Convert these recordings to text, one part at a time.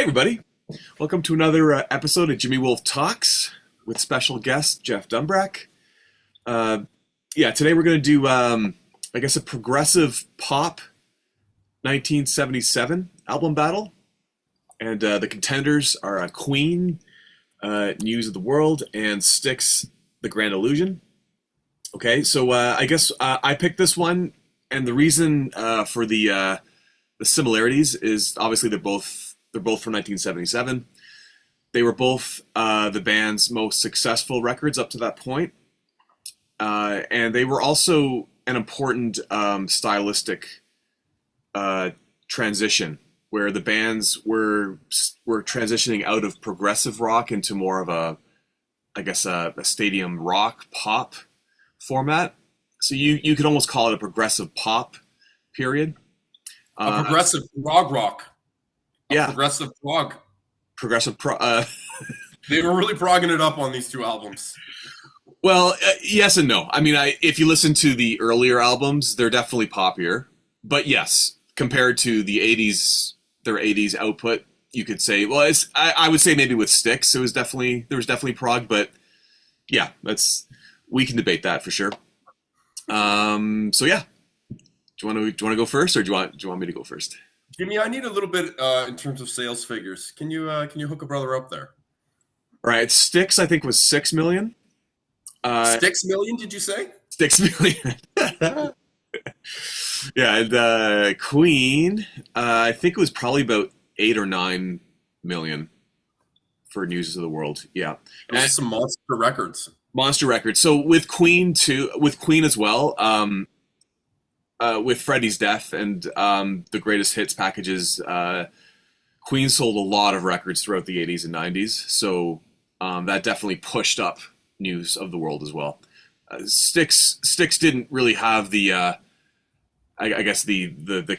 everybody. Welcome to another episode of Jimi Wolf Talks with special guest Jeff Dumbrack. Today we're going to do, a progressive pop 1977 album battle. And the contenders are Queen, News of the World, and Styx, The Grand Illusion. Okay, so I picked this one, and the reason for the similarities is obviously they're both from 1977. They were both the band's most successful records up to that point. And they were also an important stylistic transition where the bands were transitioning out of progressive rock into more of a stadium rock pop format. So you could almost call it a progressive pop period. A progressive prog rock. Yeah. Progressive prog. They were really progging it up on these two albums. Well, yes and no. I mean, if you listen to the earlier albums, they're definitely poppier. But yes, compared to the 80s, their 80s output, you could say, well, I would say maybe with Styx, there was definitely prog, but yeah, we can debate that for sure. So yeah. Do you want to go first, or do you want me to go first? Jimmy, I need a little bit in terms of sales figures. Can you hook a brother up there? All right, Styx I think was 6 million. 6 million? Did you say? 6 million. Yeah, and Queen, I think it was probably about 8 or 9 million for News of the World. Yeah, and some monster records. Monster records. So with Queen as well. With Freddie's death and the greatest hits packages, Queen sold a lot of records throughout the 80s and 90s. So that definitely pushed up News of the World as well. Styx didn't really have the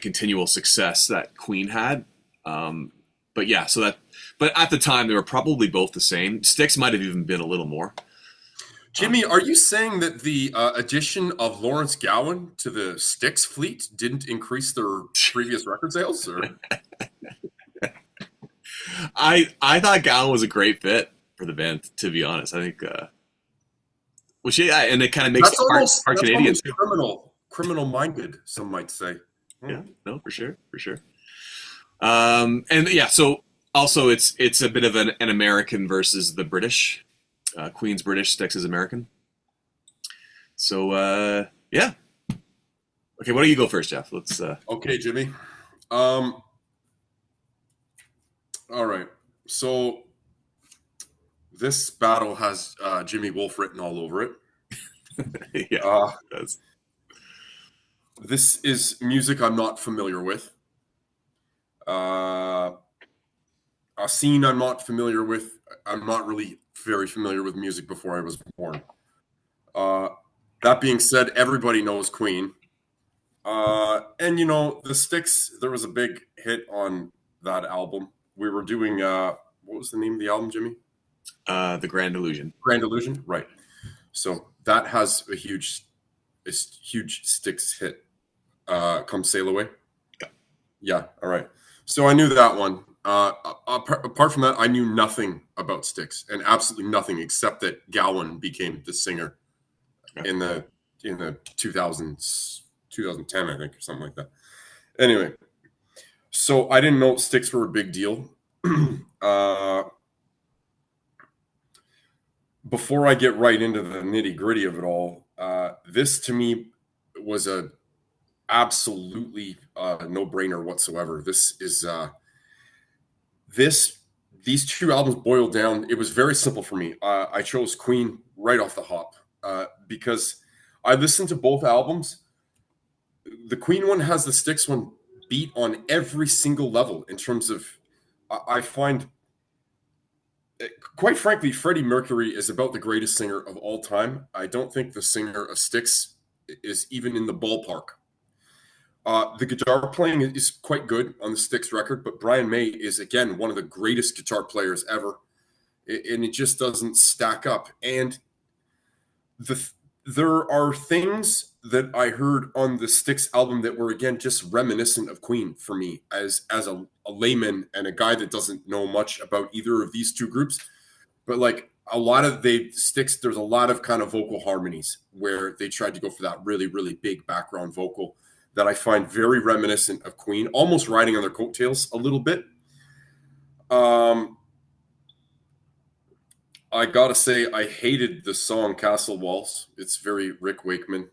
continual success that Queen had. But at the time they were probably both the same. Styx might have even been a little more. Jimmy, are you saying that the addition of Lawrence Gowan to the Styx fleet didn't increase their previous record sales? Or? I thought Gowan was a great fit for the band, to be honest. I think, and it kind of makes it hard Canadian too. Criminal-minded, some might say. Yeah, no, for sure. So also it's a bit of an American versus the British. Queen's British, Styx is American. So, yeah. Okay, why don't you go first, Jeff? Let's. Okay, Jimmy. All right. So this battle has Jimi Wolf written all over it. Yeah, it does. This is music I'm not familiar with. A scene I'm not familiar with. I'm not really very familiar with music before I was born. That being said, everybody knows Queen. And, the Styx, there was a big hit on that album. We were doing, what was the name of the album, Jimmy? The Grand Illusion. Grand Illusion, right. So that has a huge Styx hit. Come Sail Away. Yeah, all right. So I knew that one. Apart from that, I knew nothing about Styx, and absolutely nothing except that Gowan became the singer in the 2000s, 2010, I think, or something like that. Anyway, so I didn't know Styx were a big deal. Before I get right into the nitty gritty of it all, this to me was a absolutely no brainer whatsoever. These two albums boiled down. It was very simple for me. I chose Queen right off the hop because I listened to both albums. The Queen one has the Styx one beat on every single level in terms of, I find, quite frankly, Freddie Mercury is about the greatest singer of all time. I don't think the singer of Styx is even in the ballpark. The guitar playing is quite good on the Styx record, but Brian May is, again, one of the greatest guitar players ever, and it just doesn't stack up. And the there are things that I heard on the Styx album that were again just reminiscent of Queen for me as a layman and a guy that doesn't know much about either of these two groups. But like a lot of they Styx, there's a lot of kind of vocal harmonies where they tried to go for that really, really big background vocal that I find very reminiscent of Queen, almost riding on their coattails a little bit. I gotta say, I hated the song "Castle Walls." It's very Rick Wakeman.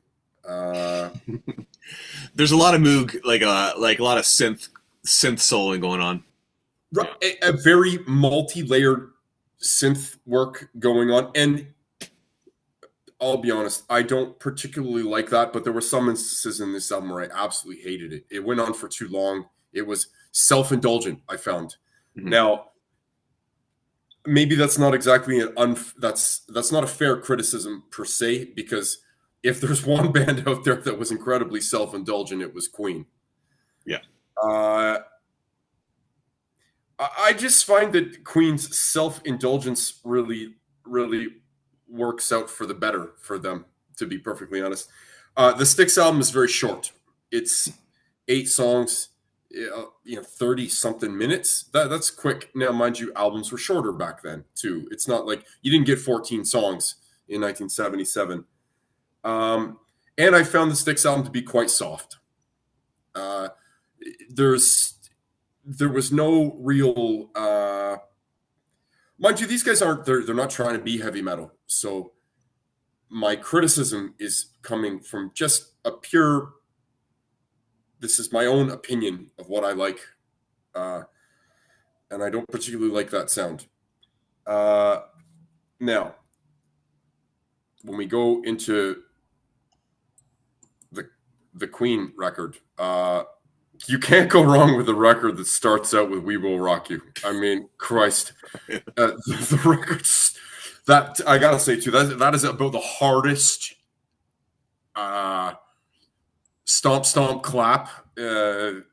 There's a lot of Moog, like a lot of synth soloing going on. A very multi-layered synth work going on, and I'll be honest, I don't particularly like that. But there were some instances in this album where I absolutely hated it. It went on for too long. It was self-indulgent, I found. Mm-hmm. Now, maybe that's not exactly that's not a fair criticism per se, because if there's one band out there that was incredibly self-indulgent, it was Queen. Yeah. I just find that Queen's self-indulgence really, really works out for the better for them, to be perfectly honest. The Styx album is very short. It's 8 songs, 30 something minutes. That's quick. Now, mind you, albums were shorter back then too. It's not like you didn't get 14 songs in 1977. And I found the Styx album to be quite soft. There was no real mind you, these guys aren't they're not trying to be heavy metal. So my criticism is coming from just a pure, this is my own opinion of what I like, and I don't particularly like that sound. Now, when we go into the Queen record, you can't go wrong with a record that starts out with "We Will Rock You." I mean, Christ, the records that I gotta say too, that is about the hardest stomp, stomp, clap. It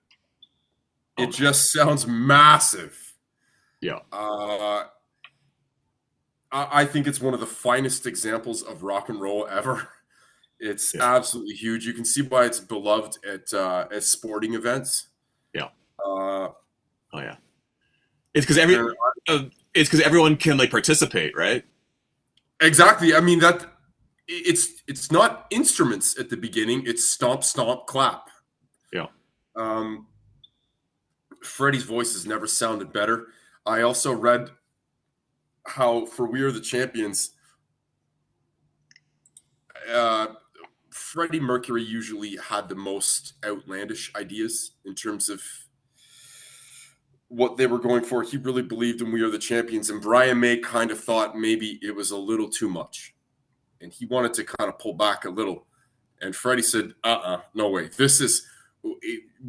just sounds massive. Yeah. I think it's one of the finest examples of rock and roll ever. It's absolutely huge. You can see why it's beloved at sporting events. Yeah. Oh yeah. It's because everyone can like participate, right? Exactly. I mean that it's not instruments at the beginning. It's stomp, stomp, clap. Yeah. Freddie's voice has never sounded better. I also read how for "We Are the Champions," Freddie Mercury usually had the most outlandish ideas in terms of what they were going for. He really believed in "We Are the Champions," and Brian May kind of thought maybe it was a little too much, and he wanted to kind of pull back a little. And Freddie said, no way.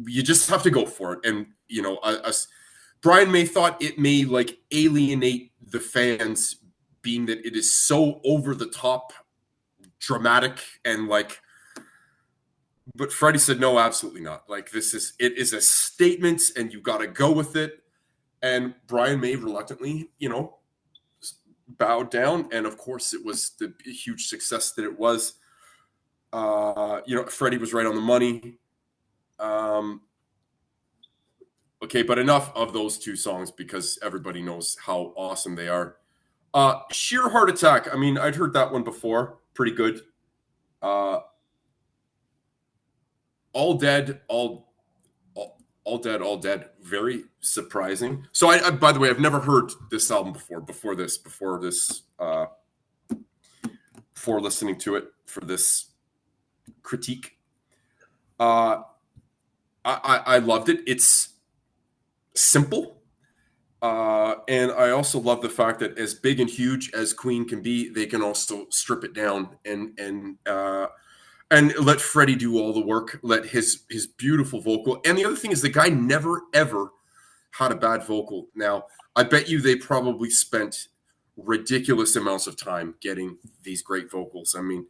You just have to go for it. And, Brian May thought it may like alienate the fans, being that it is so over the top dramatic and like, but Freddie said, no, absolutely not. Like it is a statement and you got to go with it. And Brian May reluctantly, bowed down. And of course it was the huge success that it was. Freddie was right on the money. Okay, but enough of those 2 songs because everybody knows how awesome they are. Sheer Heart Attack. I mean, I'd heard that one before. Pretty good. All Dead, all Dead, all Dead. Very surprising. So I by the way, I've never heard this album before listening to it for this critique. I loved it. It's simple. And I also love the fact that as big and huge as Queen can be, they can also strip it down and let Freddie do all the work, let his beautiful vocal. And the other thing is the guy never, ever had a bad vocal. Now, I bet you they probably spent ridiculous amounts of time getting these great vocals. I mean,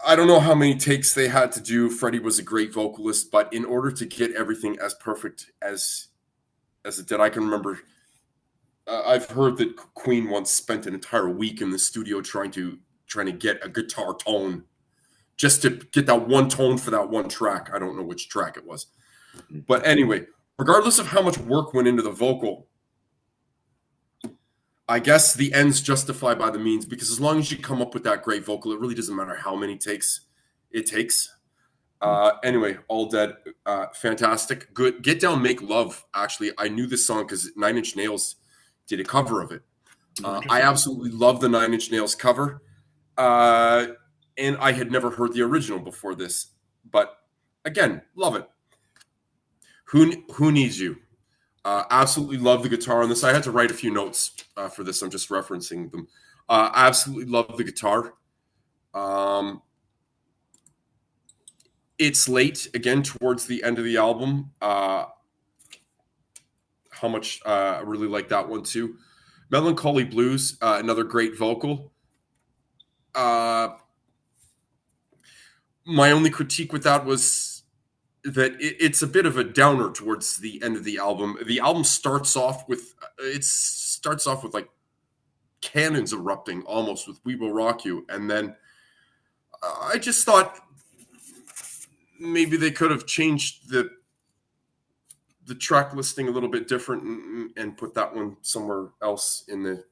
I don't know how many takes they had to do. Freddie was a great vocalist, but in order to get everything as perfect as it did, I can remember I've heard that Queen once spent an entire week in the studio trying to trying to get a guitar tone just to get that one tone for that one track. I don't know which track it was. But anyway, regardless of how much work went into the vocal, I guess the ends justify by the means, because as long as you come up with that great vocal, it really doesn't matter how many takes it takes. Anyway, All Dead, fantastic. Good. Get Down, Make Love. Actually, I knew this song because Nine Inch Nails did a cover of it. I absolutely love the Nine Inch Nails cover. And I had never heard the original before this. But again, love it. Who Needs You? Absolutely love the guitar on this. I had to write a few notes for this. I'm just referencing them. Absolutely love the guitar. It's late, again, towards the end of the album. How much I really like that one too. Melancholy Blues, another great vocal. My only critique with that was that it's a bit of a downer towards the end of the album. The album starts off with like cannons erupting almost with We Will Rock You, and then I just thought maybe they could have changed the track listing a little bit different and put that one somewhere else in the.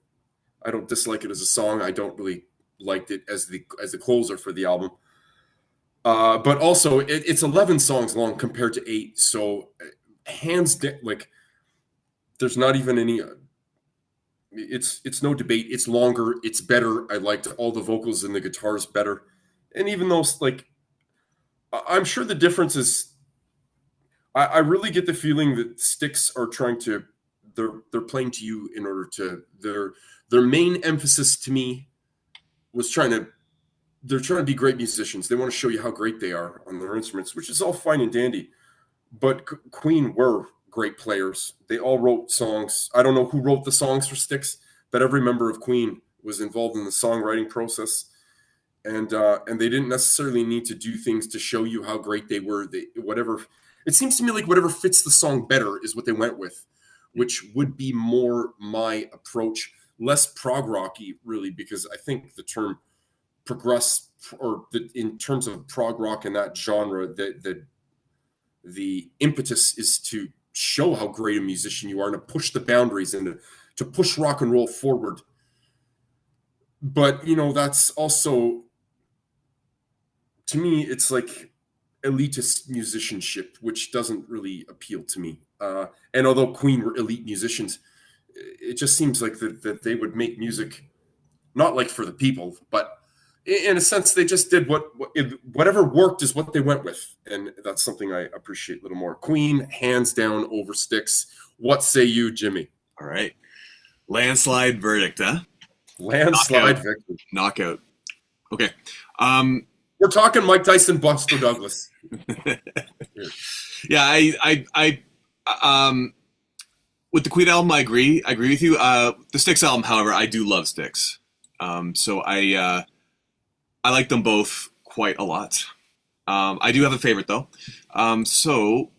I don't dislike it as a song. I don't really liked it as the closer for the album. But also it's 11 songs long compared to 8. So hands down, like there's not even any. It's no debate. It's longer. It's better. I liked all the vocals and the guitars better. And even though like I'm sure the difference is. I really get the feeling that Styx are trying to. They're playing to you in order to their main emphasis to me was they're trying to be great musicians. They want to show you how great they are on their instruments, which is all fine and dandy. But Queen were great players. They all wrote songs. I don't know who wrote the songs for Styx, but every member of Queen was involved in the songwriting process. And they didn't necessarily need to do things to show you how great they were. It seems to me like whatever fits the song better is what they went with, which would be more my approach, less prog rocky, really, because I think the term progress, in terms of prog rock in that genre, the impetus is to show how great a musician you are and to push the boundaries and to push rock and roll forward. But, that's also, to me, it's like elitist musicianship, which doesn't really appeal to me. And although Queen were elite musicians, it just seems like that they would make music not like for the people, but in a sense they just did whatever worked is what they went with, and that's something I appreciate a little more. Queen, hands down over Styx. What say you, Jimmy? All right, landslide verdict, huh? Landslide victory. Knockout. Okay. We're talking Mike Tyson, Buster Douglas. Yeah, I with the Queen album, I agree with you. The Styx album, however, I do love Styx. So I like them both quite a lot. I do have a favorite though. So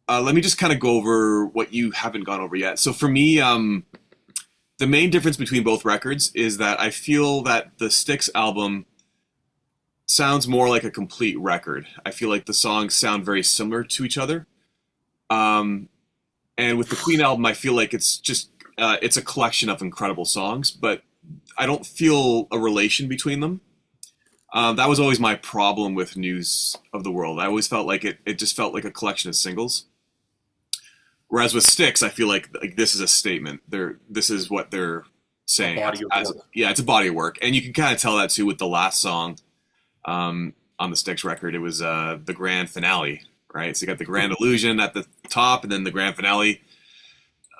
let me just kind of go over what you haven't gone over yet. So for me, the main difference between both records is that I feel that the Styx album sounds more like a complete record. I feel like the songs sound very similar to each other. And with the Queen album, I feel like it's just it's a collection of incredible songs, but I don't feel a relation between them. That was always my problem with News of the World. I always felt like it just felt like a collection of singles. Whereas with Styx, I feel like this is a statement. This is what they're saying. It's a body of work. And you can kind of tell that too with the last song on the Styx record. It was the grand finale, right? So you got the Grand Illusion at the top and then the grand finale,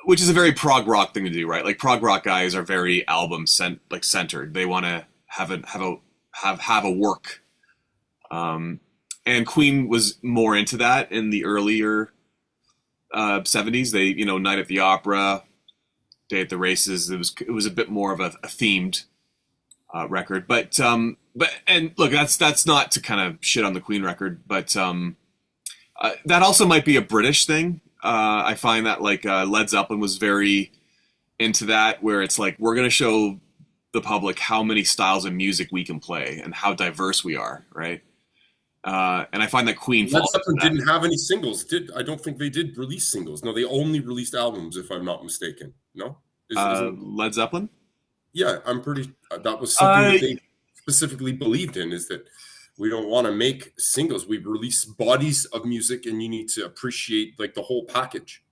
which is a very prog rock thing to do, right? Like prog rock guys are very album centered. They want to have a work. And Queen was more into that in the earlier 70s. They, Night at the Opera, Day at the Races. It was a bit more of a themed record, but look, that's not to kind of shit on the Queen record, but that also might be a British thing. I find that Led Zeppelin was very into that, where it's like we're gonna show the public how many styles of music we can play and how diverse we are, right? And I find that Queen Led falls into Zeppelin that. didn't have any singles. Did I don't think they did release singles. No, they only released albums, if I'm not mistaken. No, isn't Led Zeppelin. yeah? I'm pretty. That was something Uh, that they specifically believed in. Is that we don't want to make singles. We release bodies of music, and you need to appreciate like the whole package.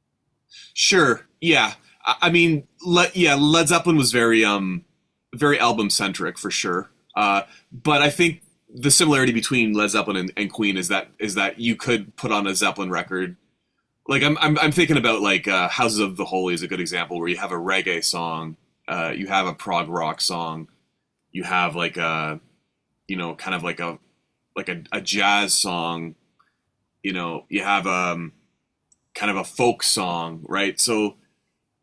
sure, yeah. I mean, Led Zeppelin was very album centric for sure. But I think the similarity between Led Zeppelin and Queen is that you could put on a Zeppelin record. Like I'm thinking about like Houses of the Holy is a good example where you have a reggae song, you have a prog rock song, you have like a kind of like a jazz song, you have kind of a folk song, right? So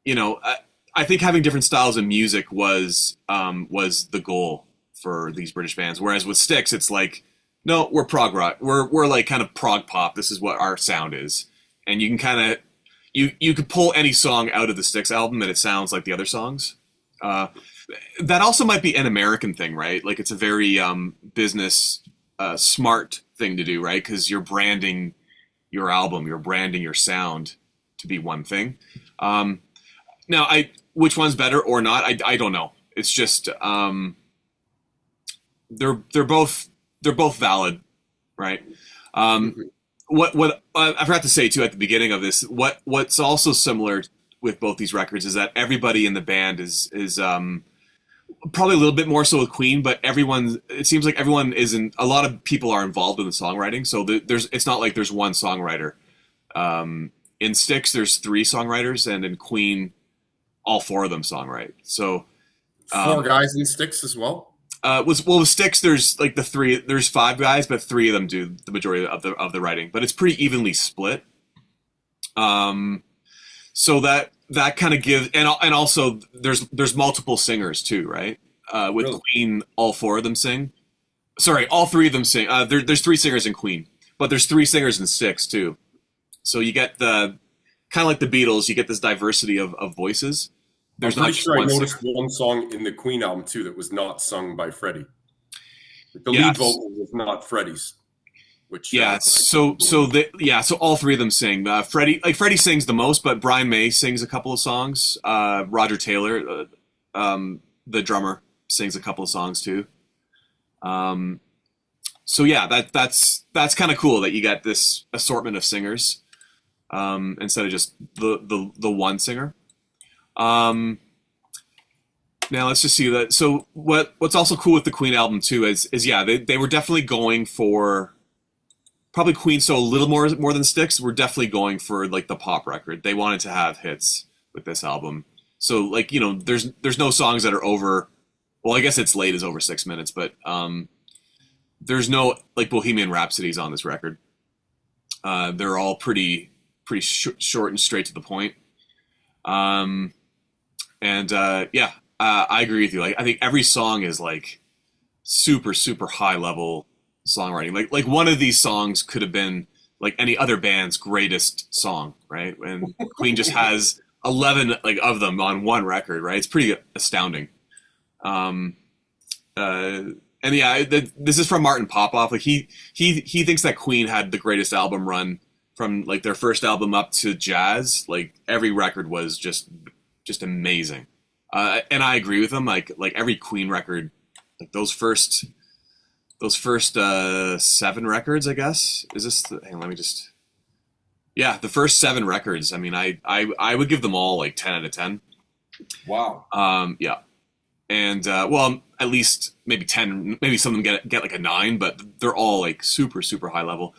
I think having different styles of music was the goal for these British bands. Whereas with Styx, it's like, no, we're prog rock. We're like kind of prog pop. This is what our sound is, and you can kind of you could pull any song out of the Styx album and it sounds like the other songs. That also might be an American thing, right? Like it's a very business smart thing to do, right? Because you're branding your album, you're branding your sound to be one thing. Now, which one's better or not, I don't know. It's just they're both valid, right? What I forgot to say too at the beginning of this, what's also similar with both these records is that everybody in the band is probably a little bit more so with Queen, but it seems like everyone isn't. A lot of people are involved in the songwriting, so it's not like there's one songwriter. In Styx, there's 3 songwriters, and in Queen, all 4 of them songwrite. So 4 guys in Styx as well. With Styx, there's like there's 5 guys, but 3 of them do the majority of the writing, but it's pretty evenly split. So that kind of gives, and also there's multiple singers too, right? With Really? Queen, all 4 of them sing. Sorry, all 3 of them sing. There's 3 singers in Queen, but there's 3 singers in Styx too. So you get the kind of like the Beatles, you get this diversity of voices. There's I'm not pretty just sure I one noticed singer. one song in the Queen album too that was not sung by Freddie. The lead Yes. vocal was not Freddie's, which Yeah, so all 3 of them sing. Freddie sings the most, but Brian May sings a couple of songs. Roger Taylor, the drummer, sings a couple of songs too. So yeah, that's kind of cool that you got this assortment of singers instead of just the one singer. Now let's just see that. So what's also cool with the Queen album too is yeah, they were definitely going for probably Queen, so a little more than Styx. We're definitely going for like the pop record. They wanted to have hits with this album. So like, there's no songs that are over, well, I guess It's Late is over 6 minutes, but there's no like Bohemian Rhapsodies on this record. They're all pretty short and straight to the point. I agree with you. Like, I think every song is like super, super high level songwriting. Like one of these songs could have been like any other band's greatest song, right? And Queen just has 11 like of them on one record, right? It's pretty astounding. And yeah, this is from Martin Popoff. Like he thinks that Queen had the greatest album run from like their first album up to jazz. Like every record was just amazing. And I agree with him. Like every Queen record, like those first 7 records, I guess. Is this? Hang on, let me just. Yeah, the first 7 records. I mean, I would give them all like 10 out of 10. Wow. Yeah, and well, at least maybe 10. Maybe some of them get like a 9, but they're all like super super high level.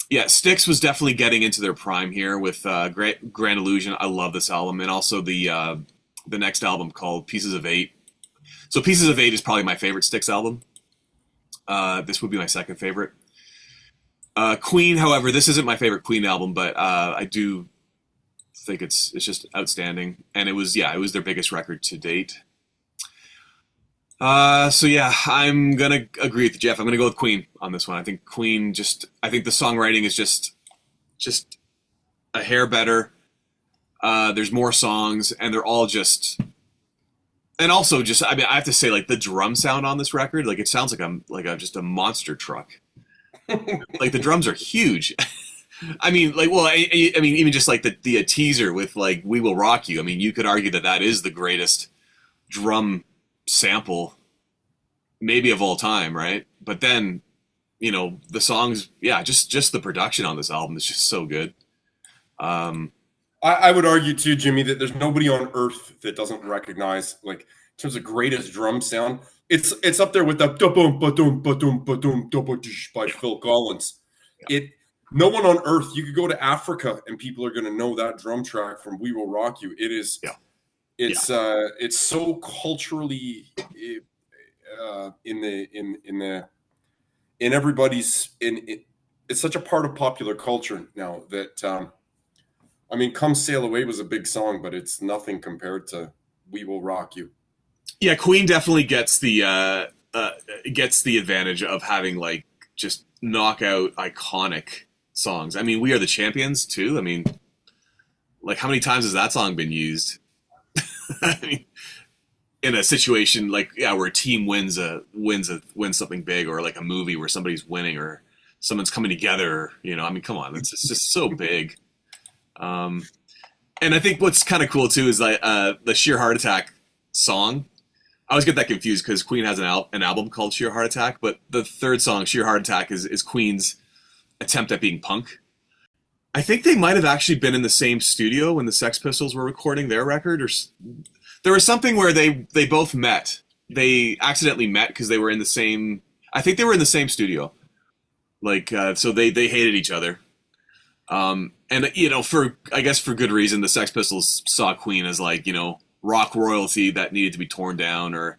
Yeah, Styx was definitely getting into their prime here with Grand Illusion. I love this album, and also the next album called Pieces of 8. So Pieces of 8 is probably my favorite Styx album. This would be my second favorite. Queen, however, this isn't my favorite Queen album, but I do think it's just outstanding, and it was their biggest record to date. So yeah, I'm gonna agree with Jeff. I'm gonna go with Queen on this one. I think Queen I think the songwriting is just a hair better. There's more songs, and they're all just And also, just I mean, I have to say, like the drum sound on this record, like it sounds like just a monster truck. Like the drums are huge. I mean, like, well, I mean, even just like the teaser with like "We Will Rock You." I mean, you could argue that that is the greatest drum sample maybe of all time, right? But then, the songs, yeah, just the production on this album is just so good. Um, I would argue too, Jimmy, that there's nobody on earth that doesn't recognize, like, in terms of greatest drum sound. It's up there with the da-boom, ba-doom, ba-doom, ba-doom, da-ba-dish by Phil Collins. It No one on earth, you could go to Africa and people are going to know that drum track from "We Will Rock You." It is, yeah, yeah, it's so culturally in everybody's it's such a part of popular culture now that I mean, "Come Sail Away" was a big song, but it's nothing compared to "We Will Rock You." yeah. Queen definitely gets the advantage of having like just knockout iconic songs. I mean, "We Are the Champions" too. I mean, like how many times has that song been used? I mean, in a situation like yeah, where a team wins something big, or like a movie where somebody's winning or someone's coming together. I mean, come on, it's just so big. Um, and I think what's kind of cool too is like the "Sheer Heart Attack" song. I always get that confused because Queen has an album called "Sheer Heart Attack," but the third song, "Sheer Heart Attack," is Queen's attempt at being punk. I think they might have actually been in the same studio when the Sex Pistols were recording their record, or there was something where they both met. They accidentally met because they were in the same. I think they were in the same studio. Like so, they hated each other. And for I guess for good reason, the Sex Pistols saw Queen as like rock royalty that needed to be torn down, or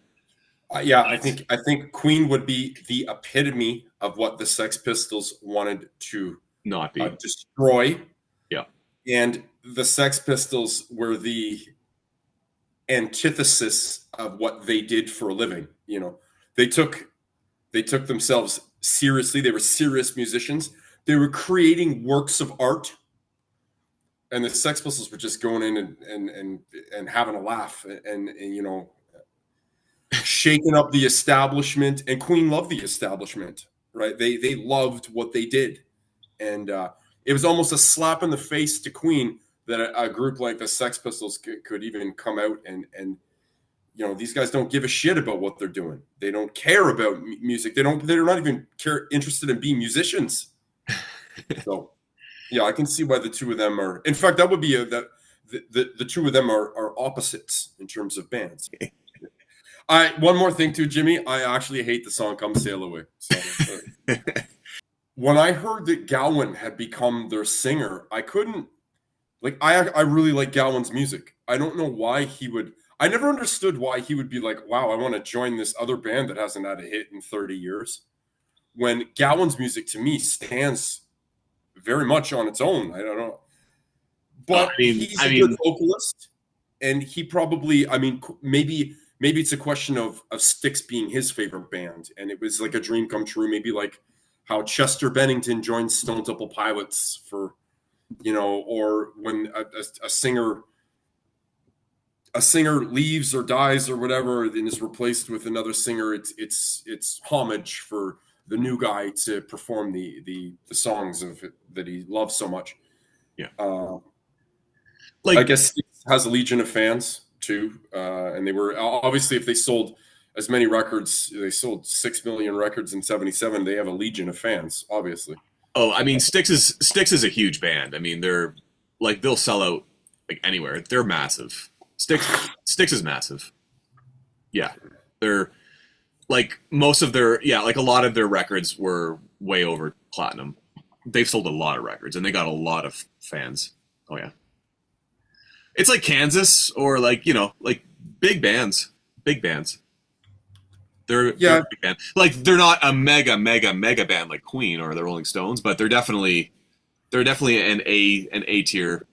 Yeah, I think Queen would be the epitome of what the Sex Pistols wanted to not be. destroy, Yeah, and the Sex Pistols were the antithesis of what they did for a living. They took themselves seriously. They were serious musicians. They were creating works of art, and the Sex Pistols were just going in and having a laugh and shaking up the establishment. And Queen loved the establishment, right? They loved what they did, and it was almost a slap in the face to Queen that a group like the Sex Pistols could even come out and these guys don't give a shit about what they're doing. They don't care about music. They're not even interested in being musicians. So yeah, I can see why the two of them are. In fact, that would be the two of them are opposites in terms of bands. One more thing too, Jimmy. I actually hate the song "Come Sail Away." So, when I heard that Gowan had become their singer, I couldn't like. I really like Gowan's music. I don't know why he would. I never understood why he would be like, "Wow, I want to join this other band that hasn't had a hit in 30 years." When Gowan's music to me stands very much on its own. I don't know, but he's a good vocalist, and he probably. I mean, maybe it's a question of Styx being his favorite band, and it was like a dream come true. Maybe like how Chester Bennington joined Stone Temple Pilots for, or when a singer leaves or dies or whatever, and is replaced with another singer. It's homage for the new guy to perform the songs that he loves so much. yeah. I guess Styx has a legion of fans too, and they were obviously, if they sold as many records, they sold 6 million records in '77. They have a legion of fans, obviously. Oh, I mean, Styx is a huge band. I mean, they're like they'll sell out like anywhere. They're massive. Styx is massive. Yeah, they're like most of their like a lot of their records were way over platinum. They've sold a lot of records and they got a lot of fans. Oh yeah. It's like Kansas or like, like big bands. Big bands. They're a big band. Like they're not a mega band like Queen or the Rolling Stones, but they're definitely an A tier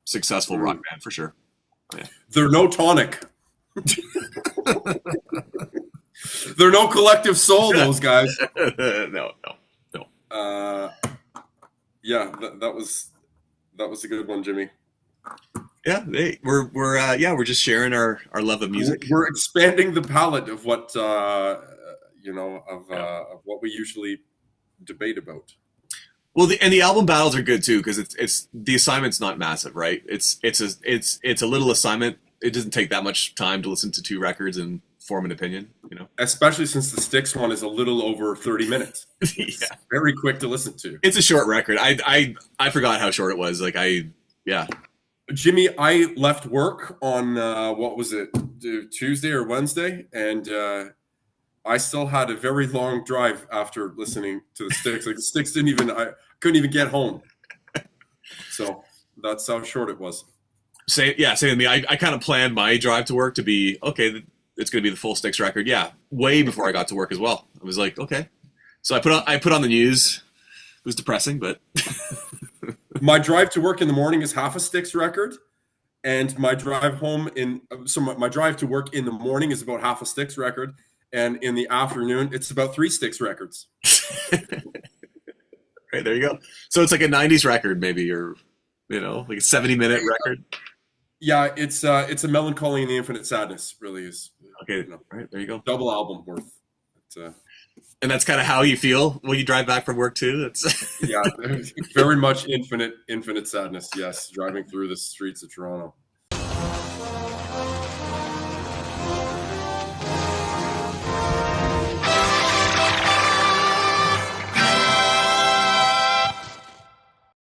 successful rock band for sure. Oh, yeah. They're no Tonic. They're no Collective Soul, those guys. No. Yeah, that was a good one, Jimmy. Yeah, we're just sharing our love of music. We're expanding the palette of what of what we usually debate about. Well, and the album battles are good too because it's the assignment's not massive, right? It's a little assignment. It doesn't take that much time to listen to two records and form an opinion. Especially since the Styx one is a little over 30 minutes. It's Yeah, very quick to listen to. it's a short record. I forgot how short it was. Yeah. Jimmy, I left work on what was it, Tuesday or Wednesday, and I still had a very long drive after listening to the Styx. Like the Styx I couldn't even get home. So that's how short it was. Same with me. I kind of planned my drive to work to be okay. It's going to be the full Styx record. Yeah, way before I got to work as well. I was like, okay. So I put on the news. It was depressing, but My drive to work in the morning is half a Styx record, and my drive my drive to work in the morning is about half a Styx record, and in the afternoon it's about 3 Styx records. right there you go. So it's like a '90s record, maybe, or like a 70-minute record. Yeah, it's a Melancholy and the Infinite Sadness. Really is. Okay, right there you go. Double album worth. And that's kind of how you feel when you drive back from work too. That's yeah, very much infinite sadness. Yes, driving through the streets of Toronto.